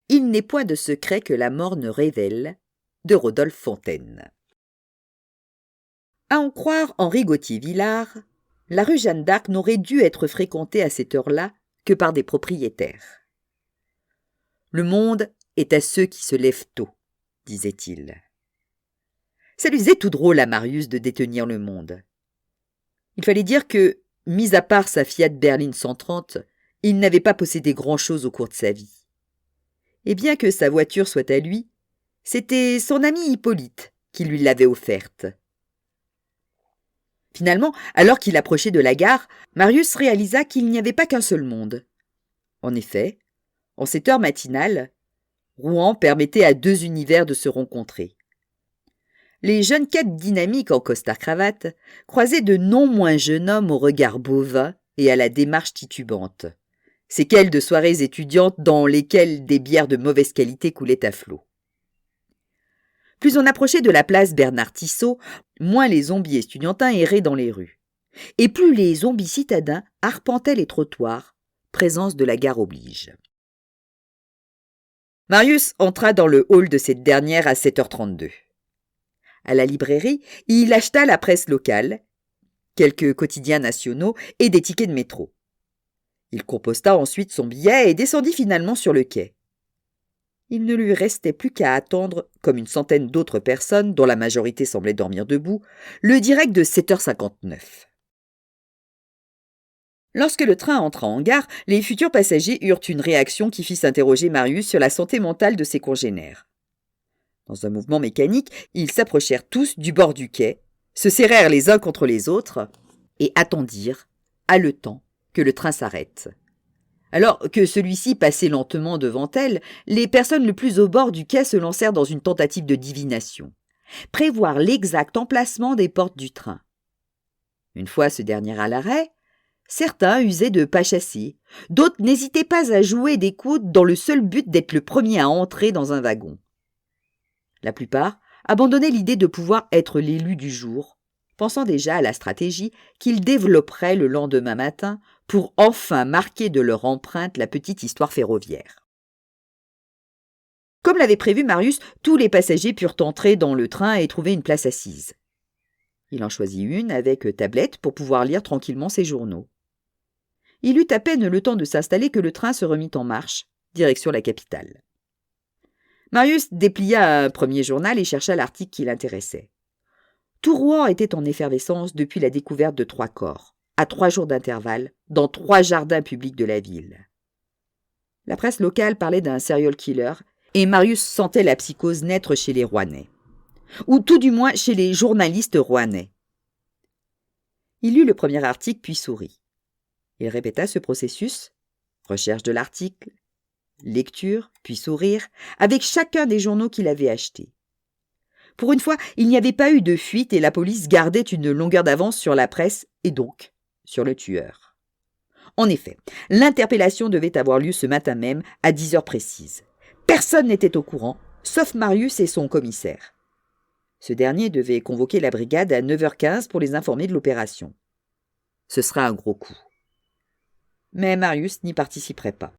Il n'est point de secret que la mort ne révèle, de Rodolphe Fontaine. À en croire Henri Gauthier-Villars, la rue Jeanne d'Arc n'aurait dû être fréquentée à cette heure-là que par des propriétaires. Le monde est à ceux qui se lèvent tôt, disait-il. Ça lui faisait tout drôle à Marius de détenir le monde. Il fallait dire que, mis à part sa Fiat berline 130, il n'avait pas possédé grand-chose au cours de sa vie. Et bien que sa voiture soit à lui, c'était son ami Hippolyte qui lui l'avait offerte. Finalement, alors qu'il approchait de la gare, Marius réalisa qu'il n'y avait pas qu'un seul monde. En effet, en cette heure matinale, Rouen permettait à deux univers de se rencontrer. Les jeunes cadres dynamiques en costard-cravate croisaient de non moins jeunes hommes au regard bovin et à la démarche titubante. Séquelles de soirées étudiantes dans lesquelles des bières de mauvaise qualité coulaient à flots. Plus on approchait de la place Bernard-Tissot, moins les zombies estudiantins erraient dans les rues. Et plus les zombies citadins arpentaient les trottoirs, présence de la gare oblige. Marius entra dans le hall de cette dernière à 7h32. À la librairie, il acheta la presse locale, quelques quotidiens nationaux et des tickets de métro. Il composta ensuite son billet et descendit finalement sur le quai. Il ne lui restait plus qu'à attendre, comme une centaine d'autres personnes, dont la majorité semblait dormir debout, le direct de 7h59. Lorsque le train entra en gare, les futurs passagers eurent une réaction qui fit s'interroger Marius sur la santé mentale de ses congénères. Dans un mouvement mécanique, ils s'approchèrent tous du bord du quai, se serrèrent les uns contre les autres et attendirent, haletant, que le train s'arrête. Alors que celui-ci passait lentement devant elles, les personnes le plus au bord du quai se lancèrent dans une tentative de divination. Prévoir l'exact emplacement des portes du train. Une fois ce dernier à l'arrêt, certains usaient de pas chassés, d'autres n'hésitaient pas à jouer des coudes dans le seul but d'être le premier à entrer dans un wagon. La plupart abandonnaient l'idée de pouvoir être l'élu du jour, pensant déjà à la stratégie qu'ils développeraient le lendemain matin pour enfin marquer de leur empreinte la petite histoire ferroviaire. Comme l'avait prévu Marius, tous les passagers purent entrer dans le train et trouver une place assise. Il en choisit une avec tablette pour pouvoir lire tranquillement ses journaux. Il eut à peine le temps de s'installer que le train se remit en marche, direction la capitale. Marius déplia un premier journal et chercha l'article qui l'intéressait. Tout Rouen était en effervescence depuis la découverte de 3 corps, à 3 jours d'intervalle, dans 3 jardins publics de la ville. La presse locale parlait d'un serial killer, et Marius sentait la psychose naître chez les Rouennais. Ou tout du moins chez les journalistes rouennais. Il lut le premier article puis sourit. Il répéta ce processus, recherche de l'article, lecture, puis sourire, avec chacun des journaux qu'il avait achetés. Pour une fois, il n'y avait pas eu de fuite et la police gardait une longueur d'avance sur la presse et donc sur le tueur. En effet, l'interpellation devait avoir lieu ce matin même à 10h précises. Personne n'était au courant, sauf Marius et son commissaire. Ce dernier devait convoquer la brigade à 9h15 pour les informer de l'opération. Ce sera un gros coup. Mais Marius n'y participerait pas.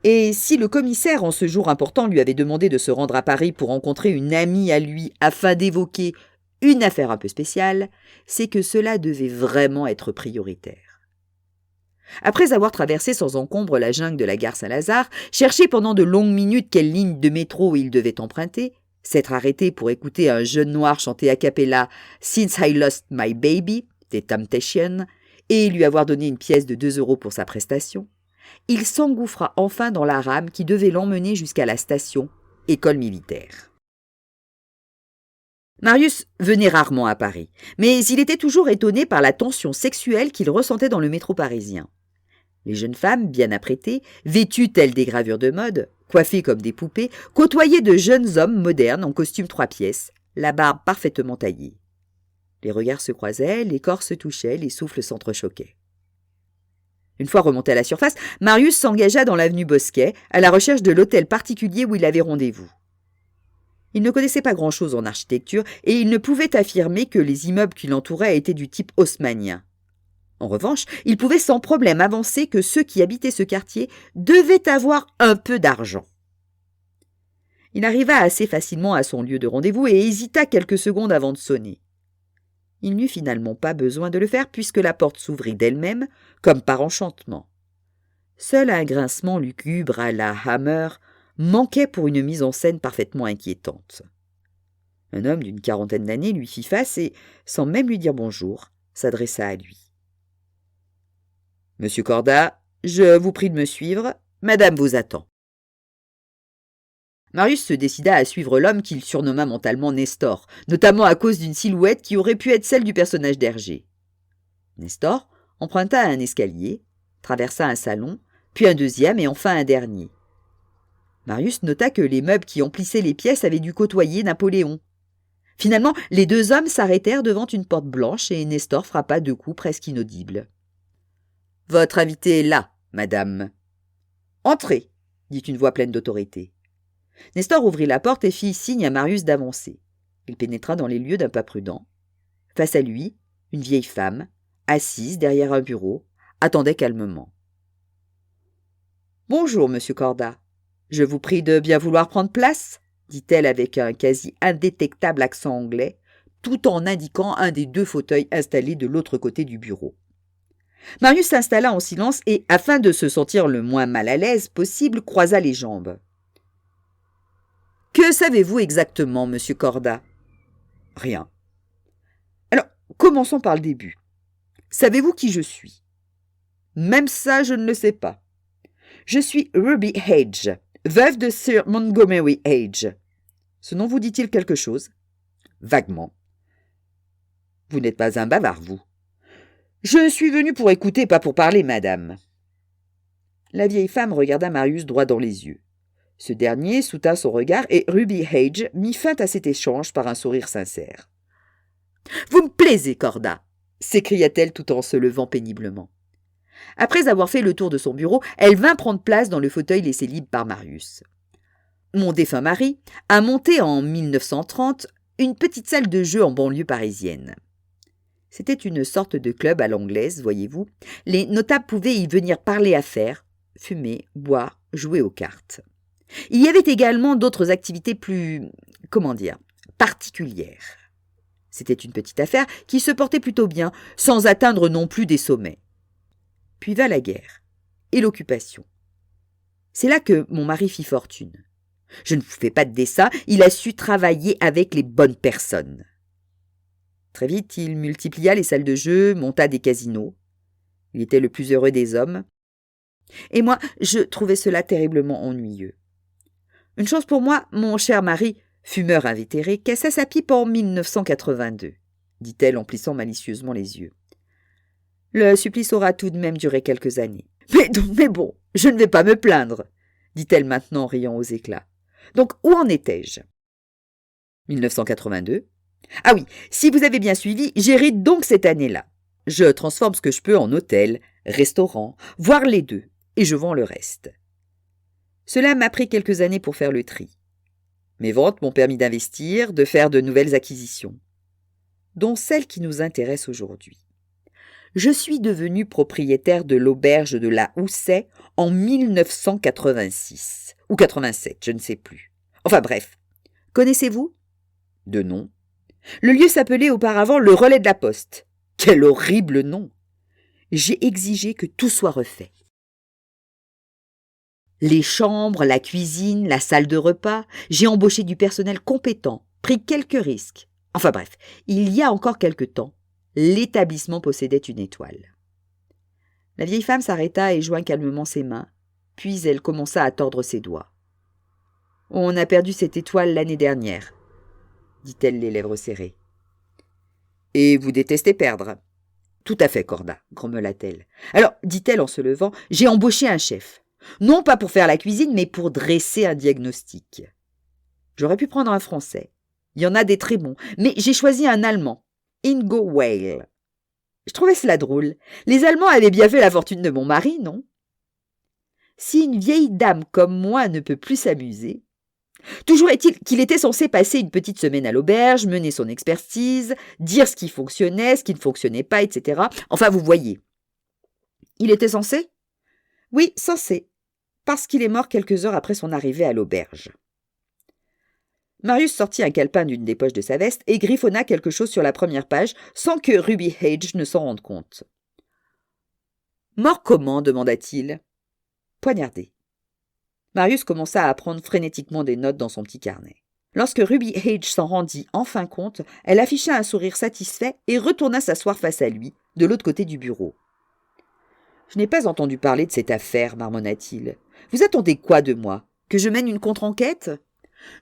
Et si le commissaire, en ce jour important, lui avait demandé de se rendre à Paris pour rencontrer une amie à lui afin d'évoquer une affaire un peu spéciale, c'est que cela devait vraiment être prioritaire. Après avoir traversé sans encombre la jungle de la gare Saint-Lazare, cherché pendant de longues minutes quelle ligne de métro il devait emprunter, s'être arrêté pour écouter un jeune noir chanter a cappella « Since I Lost My Baby » des Temptations et lui avoir donné une pièce de 2 € pour sa prestation, il s'engouffra enfin dans la rame qui devait l'emmener jusqu'à la station, école militaire. Marius venait rarement à Paris, mais il était toujours étonné par la tension sexuelle qu'il ressentait dans le métro parisien. Les jeunes femmes, bien apprêtées, vêtues telles des gravures de mode, coiffées comme des poupées, côtoyaient de jeunes hommes modernes en costume 3 pièces, la barbe parfaitement taillée. Les regards se croisaient, les corps se touchaient, les souffles s'entrechoquaient. Une fois remonté à la surface, Marius s'engagea dans l'avenue Bosquet, à la recherche de l'hôtel particulier où il avait rendez-vous. Il ne connaissait pas grand-chose en architecture et il ne pouvait affirmer que les immeubles qui l'entouraient étaient du type haussmannien. En revanche, il pouvait sans problème avancer que ceux qui habitaient ce quartier devaient avoir un peu d'argent. Il arriva assez facilement à son lieu de rendez-vous et hésita quelques secondes avant de sonner. Il n'eut finalement pas besoin de le faire puisque la porte s'ouvrit d'elle-même, comme par enchantement. Seul un grincement lugubre à la Hammer manquait pour une mise en scène parfaitement inquiétante. Un homme d'une quarantaine d'années lui fit face et, sans même lui dire bonjour, s'adressa à lui. « Monsieur Corda, je vous prie de me suivre, madame vous attend. » Marius se décida à suivre l'homme qu'il surnomma mentalement Nestor, notamment à cause d'une silhouette qui aurait pu être celle du personnage d'Hergé. Nestor emprunta un escalier, traversa un salon, puis un deuxième et enfin un dernier. Marius nota que les meubles qui emplissaient les pièces avaient dû côtoyer Napoléon. Finalement, les deux hommes s'arrêtèrent devant une porte blanche et Nestor frappa 2 coups presque inaudibles. « Votre invité est là, madame. »« Entrez » dit une voix pleine d'autorité. Nestor ouvrit la porte et fit signe à Marius d'avancer. Il pénétra dans les lieux d'un pas prudent. Face à lui, une vieille femme, assise derrière un bureau, attendait calmement. « Bonjour, monsieur Corda. Je vous prie de bien vouloir prendre place » dit-elle avec un quasi indétectable accent anglais, tout en indiquant un des 2 fauteuils installés de l'autre côté du bureau. Marius s'installa en silence et, afin de se sentir le moins mal à l'aise possible, croisa les jambes. « Que savez-vous exactement, monsieur Corda ?»« Rien. »« Alors, commençons par le début. Savez-vous qui je suis ?»« Même ça, je ne le sais pas. Je suis Ruby Hedge, veuve de Sir Montgomery Hedge. Ce nom vous dit-il quelque chose ? » ?»« Vaguement. »« Vous n'êtes pas un bavard, vous. »« Je suis venu pour écouter, pas pour parler, madame. » La vieille femme regarda Marius droit dans les yeux. Ce dernier soutint son regard et Ruby Hedge mit fin à cet échange par un sourire sincère. « Vous me plaisez, Corda !» s'écria-t-elle tout en se levant péniblement. Après avoir fait le tour de son bureau, elle vint prendre place dans le fauteuil laissé libre par Marius. Mon défunt mari a monté en 1930 une petite salle de jeu en banlieue parisienne. C'était une sorte de club à l'anglaise, voyez-vous. Les notables pouvaient y venir parler affaires, fumer, boire, jouer aux cartes. Il y avait également d'autres activités plus, particulières. C'était une petite affaire qui se portait plutôt bien, sans atteindre non plus des sommets. Puis vint la guerre et l'occupation. C'est là que mon mari fit fortune. Je ne vous fais pas de dessin, il a su travailler avec les bonnes personnes. Très vite, il multiplia les salles de jeu, monta des casinos. Il était le plus heureux des hommes. Et moi, je trouvais cela terriblement ennuyeux. Une chose pour moi, mon cher mari, fumeur invétéré, cassa sa pipe en 1982, dit-elle en plissant malicieusement les yeux. Le supplice aura tout de même duré quelques années. Mais bon, je ne vais pas me plaindre, dit-elle maintenant riant aux éclats. Donc, où en étais-je ? 1982. Ah oui, si vous avez bien suivi, j'hérite donc cette année-là. Je transforme ce que je peux en hôtel, restaurant, voire les 2, et je vends le reste. Cela m'a pris quelques années pour faire le tri. Mes ventes m'ont permis d'investir, de faire de nouvelles acquisitions, dont celle qui nous intéresse aujourd'hui. Je suis devenu propriétaire de l'auberge de la Houssaye en 1986, ou 87, je ne sais plus. Enfin bref, connaissez-vous ? De nom. Le lieu s'appelait auparavant le Relais de la Poste. Quel horrible nom ! J'ai exigé que tout soit refait. Les chambres, la cuisine, la salle de repas, j'ai embauché du personnel compétent, pris quelques risques. Enfin bref, il y a encore quelque temps, l'établissement possédait une étoile. La vieille femme s'arrêta et joint calmement ses mains, puis elle commença à tordre ses doigts. « On a perdu cette étoile l'année dernière, » dit-elle les lèvres serrées. « Et vous détestez perdre ?»« Tout à fait, Corda, » grommela-t-elle. « Alors, dit-elle en se levant, j'ai embauché un chef. Non pas pour faire la cuisine, mais pour dresser un diagnostic. J'aurais pu prendre un Français. Il y en a des très bons, mais j'ai choisi un Allemand, Ingo Weil. Je trouvais cela drôle. Les Allemands avaient bien fait la fortune de mon mari, non ? Si une vieille dame comme moi ne peut plus s'amuser... Toujours est-il qu'il était censé passer une petite semaine à l'auberge, mener son expertise, dire ce qui fonctionnait, ce qui ne fonctionnait pas, etc. Enfin, vous voyez, Il était censé? Oui, censé, parce qu'il est mort quelques heures après son arrivée à l'auberge. Marius sortit un calepin d'une des poches de sa veste et griffonna quelque chose sur la première page sans que Ruby Hage ne s'en rende compte. « Mort comment » demanda-t-il. « Poignardé. » Marius commença à prendre frénétiquement des notes dans son petit carnet. Lorsque Ruby Hage s'en rendit enfin compte, elle afficha un sourire satisfait et retourna s'asseoir face à lui, de l'autre côté du bureau. « Je n'ai pas entendu parler de cette affaire, marmonna-t-il. Vous attendez quoi de moi? Que je mène une contre-enquête?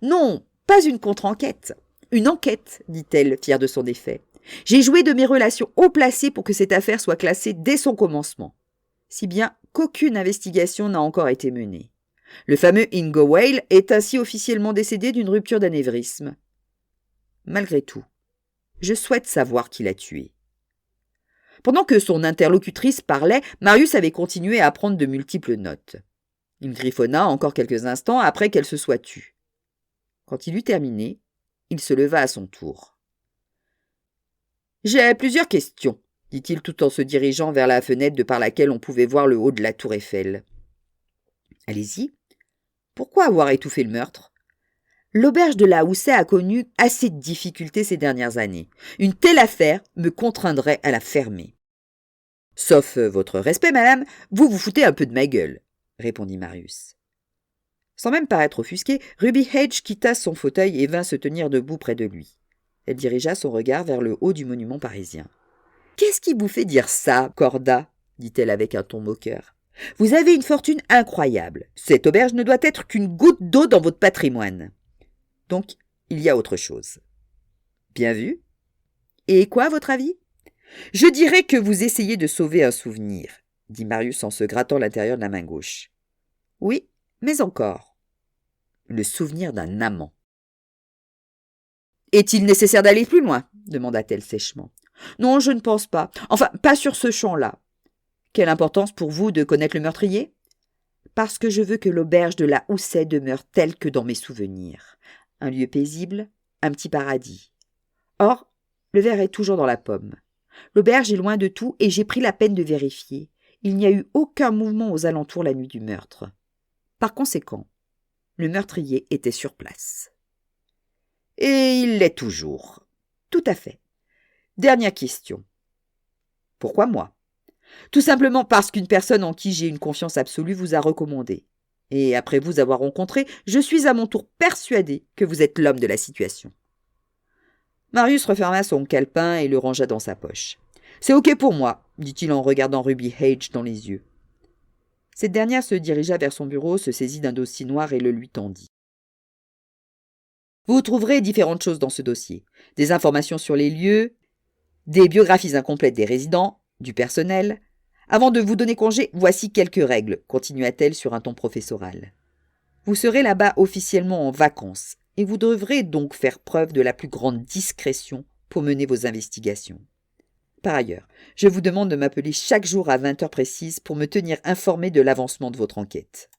Non, pas une contre-enquête. Une enquête, dit-elle, fière de son effet. J'ai joué de mes relations haut placées pour que cette affaire soit classée dès son commencement. Si bien qu'aucune investigation n'a encore été menée. Le fameux Ingo Whale est ainsi officiellement décédé d'une rupture d'anévrisme. Malgré tout, je souhaite savoir qui l'a tué. Pendant que son interlocutrice parlait, Marius avait continué à prendre de multiples notes. Il griffonna encore quelques instants après qu'elle se soit tue. Quand il eut terminé, il se leva à son tour. « J'ai plusieurs questions, dit-il tout en se dirigeant vers la fenêtre de par laquelle on pouvait voir le haut de la tour Eiffel. « Allez-y. Pourquoi avoir étouffé le meurtre? L'auberge de la Houssaye a connu assez de difficultés ces dernières années. Une telle affaire me contraindrait à la fermer. »« Sauf votre respect, madame, vous vous foutez un peu de ma gueule, » répondit Marius. Sans même paraître offusquée, Ruby Hage quitta son fauteuil et vint se tenir debout près de lui. Elle dirigea son regard vers le haut du monument parisien. « Qu'est-ce qui vous fait dire ça, Corda ?» dit-elle avec un ton moqueur. « Vous avez une fortune incroyable. Cette auberge ne doit être qu'une goutte d'eau dans votre patrimoine. Donc, il y a autre chose. » « Bien vu. Et quoi, à votre avis ? » ?»« Je dirais que vous essayez de sauver un souvenir, » dit Marius en se grattant l'intérieur de la main gauche. « Oui, mais encore. Le souvenir d'un amant. »« Est-il nécessaire d'aller plus loin ?» demanda-t-elle sèchement. « Non, je ne pense pas. Enfin, pas sur ce champ-là. Quelle importance pour vous de connaître le meurtrier ? Parce que je veux que l'auberge de la Houssaye demeure telle que dans mes souvenirs. Un lieu paisible, un petit paradis. Or, le verre est toujours dans la pomme. L'auberge est loin de tout et j'ai pris la peine de vérifier. Il n'y a eu aucun mouvement aux alentours la nuit du meurtre. Par conséquent, le meurtrier était sur place. Et il l'est toujours. Tout à fait. Dernière question. Pourquoi moi ? Tout simplement parce qu'une personne en qui j'ai une confiance absolue vous a recommandé. Et après vous avoir rencontré, je suis à mon tour persuadé que vous êtes l'homme de la situation. Marius referma son calepin et le rangea dans sa poche. « C'est OK pour moi, » dit-il en regardant Ruby Hage dans les yeux. Cette dernière se dirigea vers son bureau, se saisit d'un dossier noir et le lui tendit. Vous trouverez différentes choses dans ce dossier. Des informations sur les lieux, des biographies incomplètes des résidents, du personnel. Avant de vous donner congé, voici quelques règles, continua-t-elle sur un ton professoral. Vous serez là-bas officiellement en vacances, et vous devrez donc faire preuve de la plus grande discrétion pour mener vos investigations. Par ailleurs, je vous demande de m'appeler chaque jour à 20 heures précises pour me tenir informé de l'avancement de votre enquête.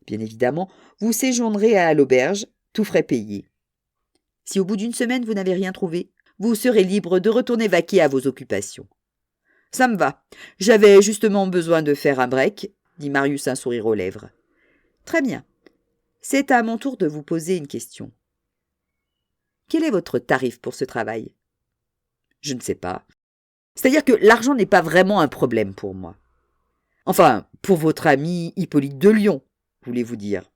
Bien évidemment, vous séjournerez à l'auberge, tout frais payés. Si au bout d'une semaine vous n'avez rien trouvé, vous serez libre de retourner vaquer à vos occupations. Ça me va. J'avais justement besoin de faire un break, dit Marius un sourire aux lèvres. Très bien. C'est à mon tour de vous poser une question. Quel est votre tarif pour ce travail ? Je ne sais pas. C'est-à-dire que l'argent n'est pas vraiment un problème pour moi. Enfin, pour votre ami Hippolyte de Lyon, voulez-vous dire.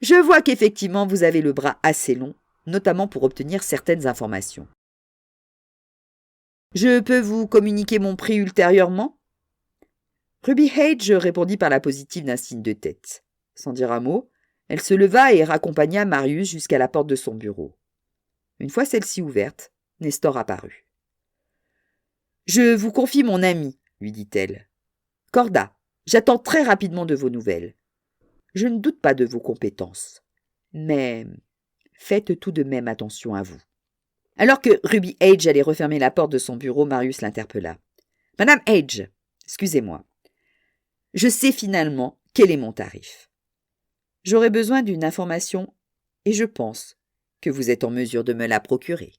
Je vois qu'effectivement vous avez le bras assez long, notamment pour obtenir certaines informations. Je peux vous communiquer mon prix ultérieurement ? Ruby Hage répondit par la positive d'un signe de tête. Sans dire un mot, elle se leva et raccompagna Marius jusqu'à la porte de son bureau. Une fois celle-ci ouverte, Nestor apparut. « Je vous confie mon ami, » lui dit-elle. « Corda, j'attends très rapidement de vos nouvelles. Je ne doute pas de vos compétences, mais faites tout de même attention à vous. » Alors que Ruby Hage allait refermer la porte de son bureau, Marius l'interpella. « Madame Hage, excusez-moi. Je sais finalement quel est mon tarif. J'aurais besoin d'une information et je pense que vous êtes en mesure de me la procurer. »